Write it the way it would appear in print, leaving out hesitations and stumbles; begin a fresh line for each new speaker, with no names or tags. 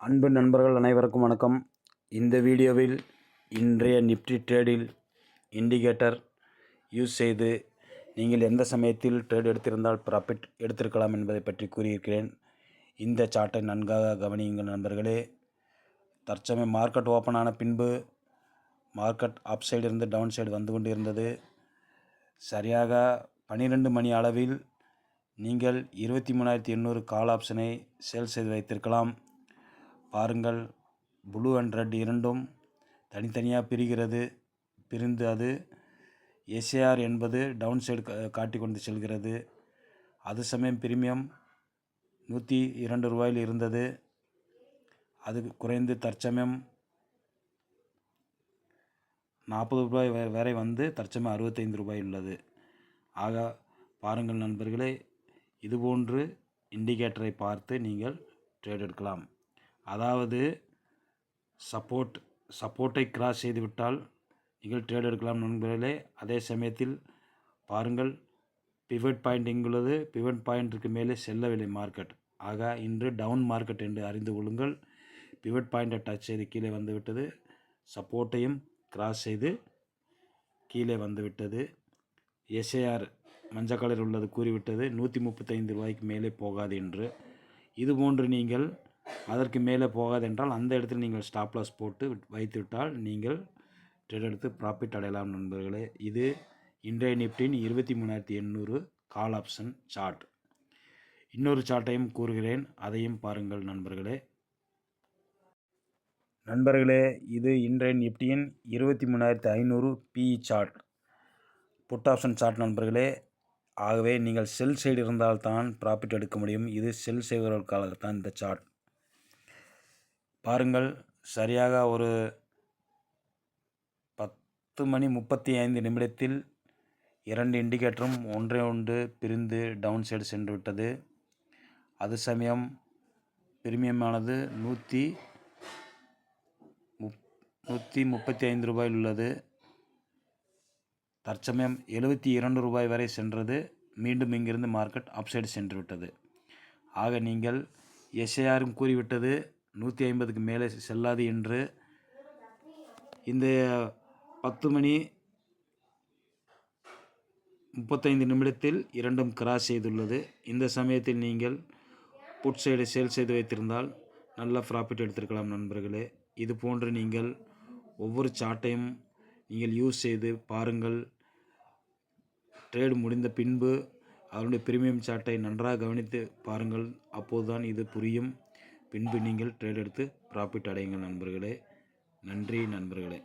அன்பு நண்பர்கள் அனைவருக்கும் வணக்கம். இந்த வீடியோவில் இன்றைய நிஃப்டி ட்ரேடில் இண்டிகேட்டர் யூஸ் செய்து நீங்கள் எந்த சமயத்தில் ட்ரேட் எடுத்திருந்தால் ப்ராஃபிட் எடுத்திருக்கலாம் என்பதை பற்றி கூறியிருக்கிறேன். இந்த சார்ட்டை நன்காக கவனியுங்கள் நண்பர்களே. தற்சமயம் மார்க்கெட் ஓப்பன் ஆன பின்பு மார்க்கெட் அப் சைடு இருந்து டவுன் சைடு வந்து கொண்டு இருந்தது. சரியாக 12 மணி அளவில் நீங்கள் 23,800 கால் ஆப்ஷனை சேல் செய்து வைத்திருக்கலாம். பாருங்கள், ப்ளூ அண்ட் ரெட் இரண்டும் தனித்தனியாக பிரிந்து அது எஸ்ஏஆர் என்பது டவுன் சைடு காட்டி கொண்டு செல்கிறது. அது சமயம் பிரீமியம் 102 ரூபாயில் இருந்தது. அது குறைந்து தற்சமயம் 40 ரூபாய் வரை வந்து தற்சமயம் 65 ரூபாய் உள்ளது. ஆக பாருங்கள் நண்பர்களே, இதுபோன்று இண்டிகேட்டரை பார்த்து நீங்கள் ட்ரேட் எடுக்கலாம். அதாவது சப்போர்ட்டை கிராஸ் செய்துவிட்டால் நீங்கள் ட்ரேட் எடுக்கலாம் நண்பர்களே. அதே சமயத்தில் பாருங்கள், பிவட் பாயிண்ட் இங்குள்ளது. பிவட் பாயிண்ட்டுக்கு மேலே செல்லவில்லை மார்க்கெட். ஆக இன்று டவுன் மார்க்கெட் என்று அறிந்து கொள்ளுங்கள். பிவட் பாயிண்ட்டை டச் செய்து கீழே வந்துவிட்டது. சப்போர்ட்டையும் கிராஸ் செய்து கீழே வந்துவிட்டது. எஸ்ஏஆர் மஞ்சள் கலர் உள்ளது கூறிவிட்டது 135 ரூபாய்க்கு மேலே போகாது என்று. இதுபோன்று நீங்கள் அதற்கு மேலே போகாது என்றால் அந்த இடத்தில் நீங்கள் ஸ்டாப் லாஸ் போட்டு வைத்துவிட்டால் நீங்கள் ட்ரேட் எடுத்து ப்ராஃபிட் அடையலாம் நண்பர்களே. இது இன்றைய நிஃப்டியின் 23,800 கால் ஆப்ஷன் சார்ட். இன்னொரு சார்ட்டையும் கூறுகிறேன், அதையும் பாருங்கள் நண்பர்களே. இது இன்றைய நிஃப்டியின் 23,500 PE chart, put option chart நண்பர்களே. ஆகவே நீங்கள் செல் சைடு இருந்தால்தான் ப்ராஃபிட் எடுக்க முடியும். இது செல் செய்வதற்காகத்தான் இந்த சார்ட். பாருங்கள், சரியாக ஒரு 10:35 இரண்டு இண்டிகேட்டரும் ஒன்று பிரிந்து டவுன் சைடு சென்று விட்டது. அது சமயம் பிரீமியமானது 135 ரூபாயில் உள்ளது. தற்சமயம் 72 ரூபாய் வரை சென்றது. மீண்டும் இங்கிருந்து மார்க்கெட் அப்சைடு சென்று விட்டது. ஆக நீங்கள் எஸ்ஏஆரும் கூறிவிட்டது 150க்கு மேலே செல்லாது என்று. இந்த 10:35 இரண்டும் கிராஸ் செய்துள்ளது. இந்த சமயத்தில் நீங்கள் புட் சைடை சேல் செய்து வைத்திருந்தால் நல்ல ப்ராஃபிட் எடுத்திருக்கலாம் நண்பர்களே. இது போன்று நீங்கள் ஒவ்வொரு சார்ட்டையும் நீங்கள் யூஸ் செய்து பாருங்கள். ட்ரேட் முடிந்த பின்பு அதனுடைய பிரீமியம் சார்ட்டை நன்றாக கவனித்து பாருங்கள். அப்போதுதான் இது புரியும். பின்பு நீங்கள் ட்ரேட் எடுத்து ப்ராஃபிட் அடையுங்கள் நண்பர்களே. நன்றி நண்பர்களே.